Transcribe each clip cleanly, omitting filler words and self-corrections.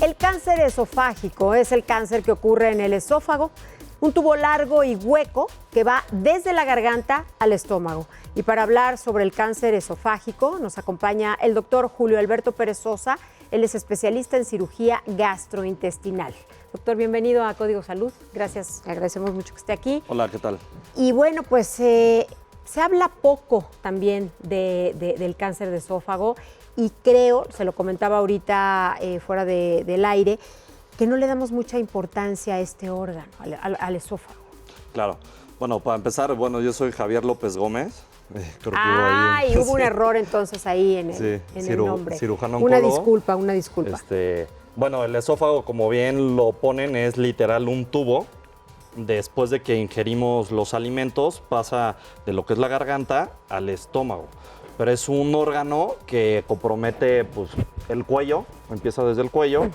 El cáncer esofágico es el cáncer que ocurre en el esófago, un tubo largo y hueco que va desde la garganta al estómago. Y para hablar sobre el cáncer esofágico nos acompaña el doctor Julio Alberto Pérez Sosa. Él es especialista en cirugía gastrointestinal. Doctor, bienvenido a Código Salud. Gracias, le agradecemos mucho que esté aquí. Hola, ¿qué tal? Y bueno, pues se habla poco también del cáncer de esófago y creo, se lo comentaba ahorita fuera del aire, que no le damos mucha importancia a este órgano, al esófago. Claro. Bueno, para empezar, yo soy Javier López Gómez. Creo hubo un error entonces ahí en el nombre. Cirujano oncólogo. Una disculpa. El esófago, como bien lo ponen, es literal un tubo. Después de que ingerimos los alimentos, pasa de lo que es la garganta al estómago. Pero es un órgano que compromete el cuello, empieza desde el cuello,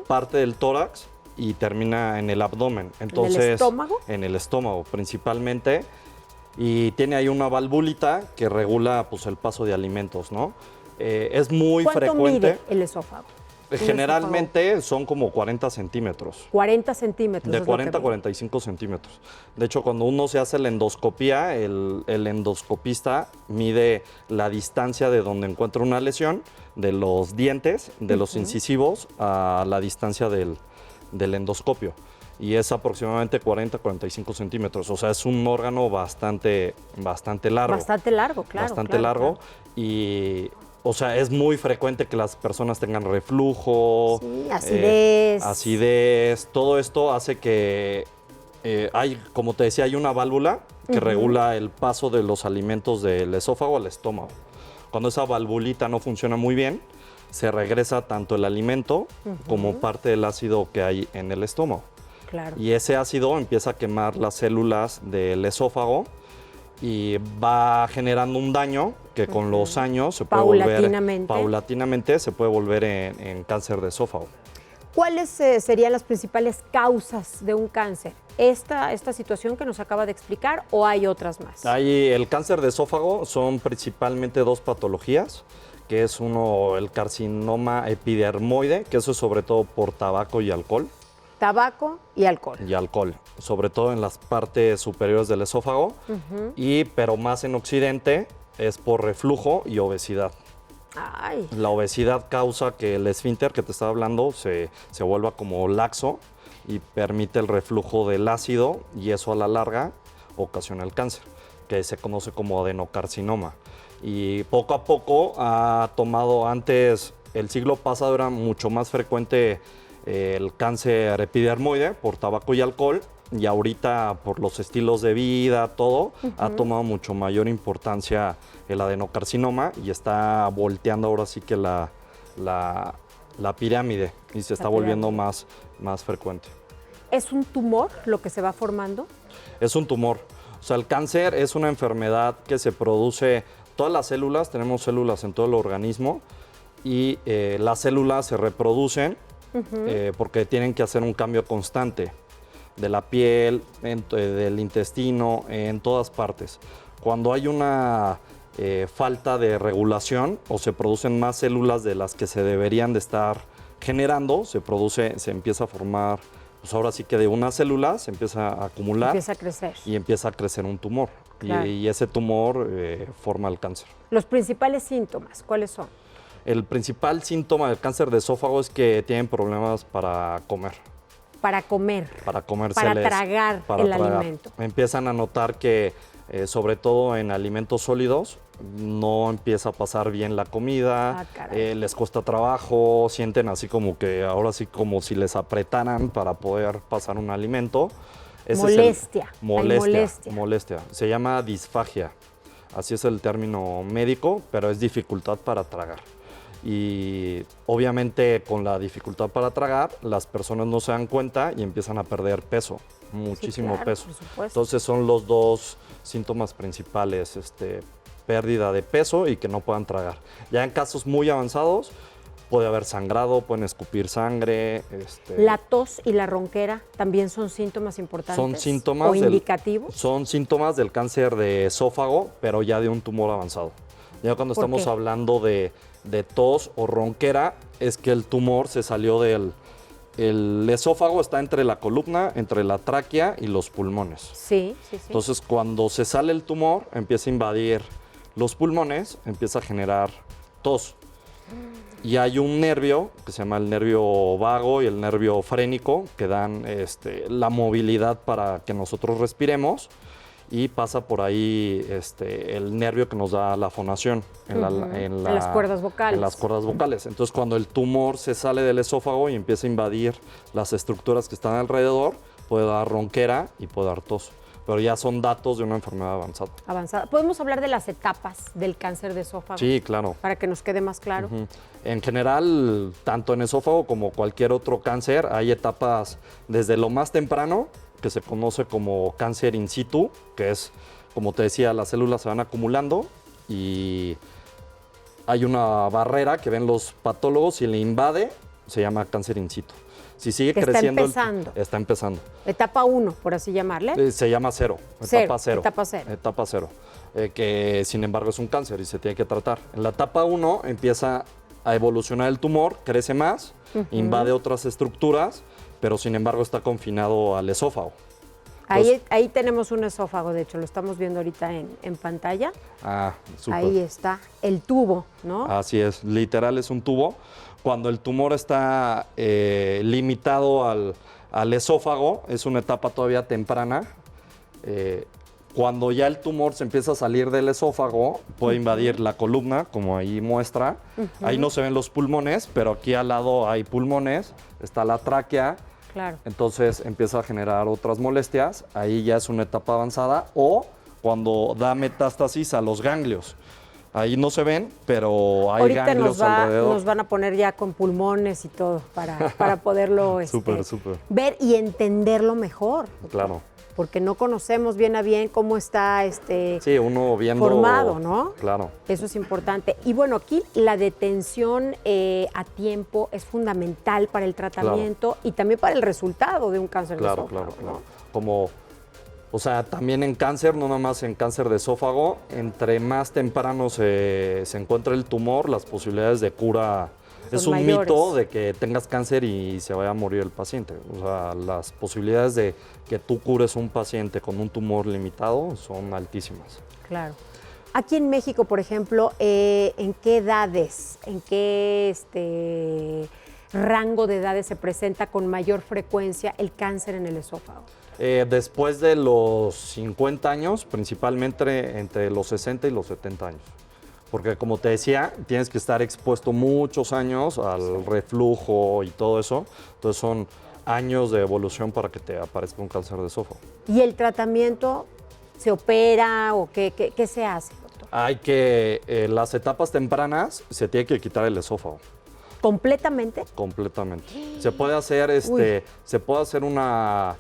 parte del tórax y termina en el abdomen. Entonces, ¿en el estómago? En el estómago principalmente. Y tiene ahí una valvulita que regula el paso de alimentos, ¿no? Es muy frecuente. ¿Cuánto mide el esófago? Generalmente son como 40 centímetros. 40 centímetros. De 40 a 45 centímetros. De hecho, cuando uno se hace la endoscopía, el endoscopista mide la distancia de donde encuentra una lesión, de los dientes, de los incisivos, a la distancia del endoscopio. Y es aproximadamente 40 a 45 centímetros. O sea, es un órgano bastante largo. Bastante largo, claro. Bastante largo. Claro. Y... O sea, es muy frecuente que las personas tengan reflujo, sí, acidez. Acidez. Todo esto hace que como te decía, hay una válvula que regula el paso de los alimentos del esófago al estómago. Cuando esa valvulita no funciona muy bien, se regresa tanto el alimento como parte del ácido que hay en el estómago. Claro. Y ese ácido empieza a quemar las células del esófago y va generando un daño que con los años se puede paulatinamente se puede volver en cáncer de esófago. ¿Cuáles serían las principales causas de un cáncer? ¿Esta situación que nos acaba de explicar o hay otras más? El cáncer de esófago son principalmente dos patologías, que es el carcinoma epidermoide, que eso es sobre todo por tabaco y alcohol. Tabaco y alcohol. Y alcohol, sobre todo en las partes superiores del esófago, pero más en Occidente es por reflujo y obesidad. Ay. La obesidad causa que el esfínter que te estaba hablando se vuelva como laxo y permite el reflujo del ácido y eso a la larga ocasiona el cáncer, que se conoce como adenocarcinoma. Y poco a poco ha tomado, antes, el siglo pasado era mucho más frecuente el cáncer epidermoide por tabaco y alcohol, y ahorita por los estilos de vida, todo, ha tomado mucho mayor importancia el adenocarcinoma y está volteando ahora sí que la pirámide y se está volviendo más frecuente. ¿Es un tumor lo que se va formando? Es un tumor. O sea, el cáncer es una enfermedad que se produce, todas las células, tenemos células en todo el organismo y las células se reproducen porque tienen que hacer un cambio constante de la piel, del intestino, en todas partes. Cuando hay una falta de regulación o se producen más células de las que se deberían de estar generando, se empieza a formar, ahora sí que de una célula se empieza a acumular. Empieza a crecer. Y empieza a crecer un tumor. Claro. Y ese tumor forma el cáncer. ¿Los principales síntomas cuáles son? El principal síntoma del cáncer de esófago es que tienen problemas para comer. Para comer. Para comer. Para tragar el alimento. Empiezan a notar que, sobre todo en alimentos sólidos, no empieza a pasar bien la comida, les cuesta trabajo, sienten así como que ahora sí como si les apretaran para poder pasar un alimento. Molestia. Se llama disfagia. Así es el término médico, pero es dificultad para tragar. Y obviamente con la dificultad para tragar, las personas no se dan cuenta y empiezan a perder peso, muchísimo peso. Por supuesto. Entonces son los dos síntomas principales, pérdida de peso y que no puedan tragar. Ya en casos muy avanzados puede haber sangrado, pueden escupir sangre. ¿La tos y la ronquera también son síntomas importantes? Son síntomas ¿O indicativos? Son síntomas del cáncer de esófago, pero ya de un tumor avanzado. Ya cuando estamos hablando de tos o ronquera, es que el tumor se salió del... El esófago está entre la columna, entre la tráquea y los pulmones. Sí, sí, sí. Entonces, cuando se sale el tumor, empieza a invadir los pulmones, empieza a generar tos. Y hay un nervio, que se llama el nervio vago y el nervio frénico, que dan la movilidad para que nosotros respiremos. Y pasa por ahí el nervio que nos da la fonación En las cuerdas vocales. En las cuerdas vocales. Entonces, cuando el tumor se sale del esófago y empieza a invadir las estructuras que están alrededor, puede dar ronquera y puede dar tos. Pero ya son datos de una enfermedad avanzada. Avanzada. ¿Podemos hablar de las etapas del cáncer de esófago? Sí, claro. Para que nos quede más claro. En general, tanto en esófago como cualquier otro cáncer, hay etapas desde lo más temprano, que se conoce como cáncer in situ, que es, como te decía, las células se van acumulando y hay una barrera que ven los patólogos y le invade, se llama cáncer in situ. Si sigue Que creciendo... está empezando. Está empezando. Etapa 1, por así llamarle. Se llama cero, etapa cero. Etapa cero. Etapa cero, que sin embargo es un cáncer y se tiene que tratar. En la etapa 1 empieza a evolucionar el tumor, crece más, invade otras estructuras, pero sin embargo está confinado al esófago. Ahí tenemos un esófago, de hecho, lo estamos viendo ahorita en pantalla. Ah, súper. Ahí está el tubo, ¿no? Así es, literal es un tubo. Cuando el tumor está limitado al esófago, es una etapa todavía temprana. Cuando ya el tumor se empieza a salir del esófago, puede invadir la columna, como ahí muestra. Ahí no se ven los pulmones, pero aquí al lado hay pulmones, está la tráquea. Claro. Entonces empieza a generar otras molestias, ahí ya es una etapa avanzada, o cuando da metástasis a los ganglios. Ahí no se ven, pero hay ahorita ganglios alrededor. Nos van a poner ya con pulmones y todo para poderlo Súper. ver y entenderlo mejor. Claro. Porque no conocemos bien a bien cómo está sí, uno viendo, formado, ¿no? Claro. Eso es importante. Y bueno, aquí la detención a tiempo es fundamental para el tratamiento y también para el resultado de un cáncer de esófago. Claro. O sea, también en cáncer, no nada más en cáncer de esófago, entre más temprano se encuentra el tumor, las posibilidades de cura... Es un mito de que tengas cáncer y se vaya a morir el paciente. O sea, las posibilidades de que tú cures un paciente con un tumor limitado son altísimas. Claro. Aquí en México, por ejemplo, ¿en qué edades, en qué rango de edades se presenta con mayor frecuencia el cáncer en el esófago? Después de los 50 años, principalmente entre los 60 y los 70 años. Porque como te decía, tienes que estar expuesto muchos años al reflujo y todo eso. Entonces son años de evolución para que te aparezca un cáncer de esófago. ¿Y el tratamiento se opera o qué se hace, doctor? Hay que, las etapas tempranas, se tiene que quitar el esófago. ¿Completamente? Completamente. Se puede hacer una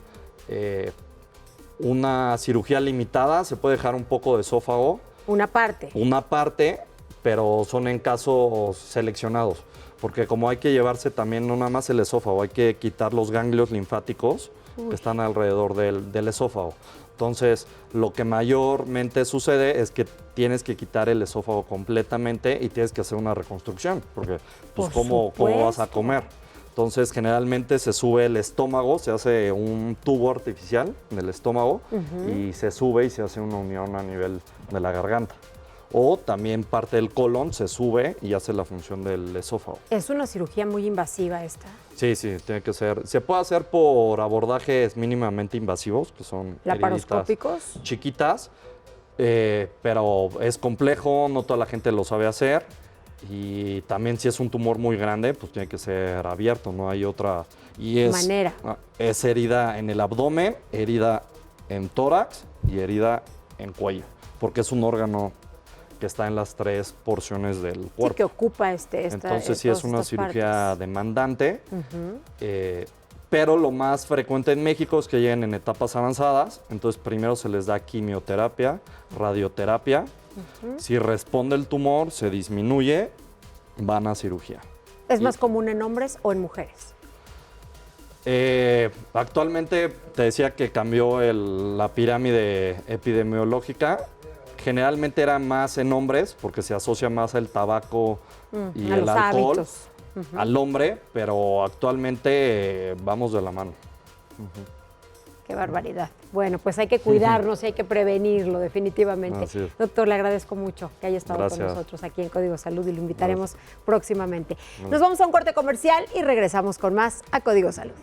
cirugía limitada, se puede dejar un poco de esófago. Una parte, pero son en casos seleccionados. Porque como hay que llevarse también no nada más el esófago, hay que quitar los ganglios linfáticos que están alrededor del esófago. Entonces, lo que mayormente sucede es que tienes que quitar el esófago completamente y tienes que hacer una reconstrucción, porque pues ¿cómo vas a comer? Entonces, generalmente se sube el estómago, se hace un tubo artificial en el estómago y se sube y se hace una unión a nivel de la garganta. O también parte del colon se sube y hace la función del esófago. Es una cirugía muy invasiva esta. Sí, tiene que ser. Se puede hacer por abordajes mínimamente invasivos, que son laparoscópicos, chiquitas, pero es complejo, no toda la gente lo sabe hacer. Y también si es un tumor muy grande, pues tiene que ser abierto, no hay otra. Y es herida en el abdomen, herida en tórax y herida en cuello, porque es un órgano que está en las tres porciones del cuerpo. Sí, que ocupa Entonces sí es una cirugía demandante, pero lo más frecuente en México es que lleguen en etapas avanzadas. Entonces primero se les da quimioterapia, radioterapia. Si responde el tumor, se disminuye, van a cirugía. ¿Es más común en hombres o en mujeres? Actualmente te decía que cambió la pirámide epidemiológica. Generalmente era más en hombres porque se asocia más el tabaco y el alcohol. al hombre, pero actualmente vamos de la mano. Qué barbaridad. Bueno, pues hay que cuidarnos y hay que prevenirlo, definitivamente. Así es. Doctor, le agradezco mucho que haya estado Gracias. con nosotros aquí en Código Salud y lo invitaremos próximamente. Nos vamos a un corte comercial y regresamos con más a Código Salud.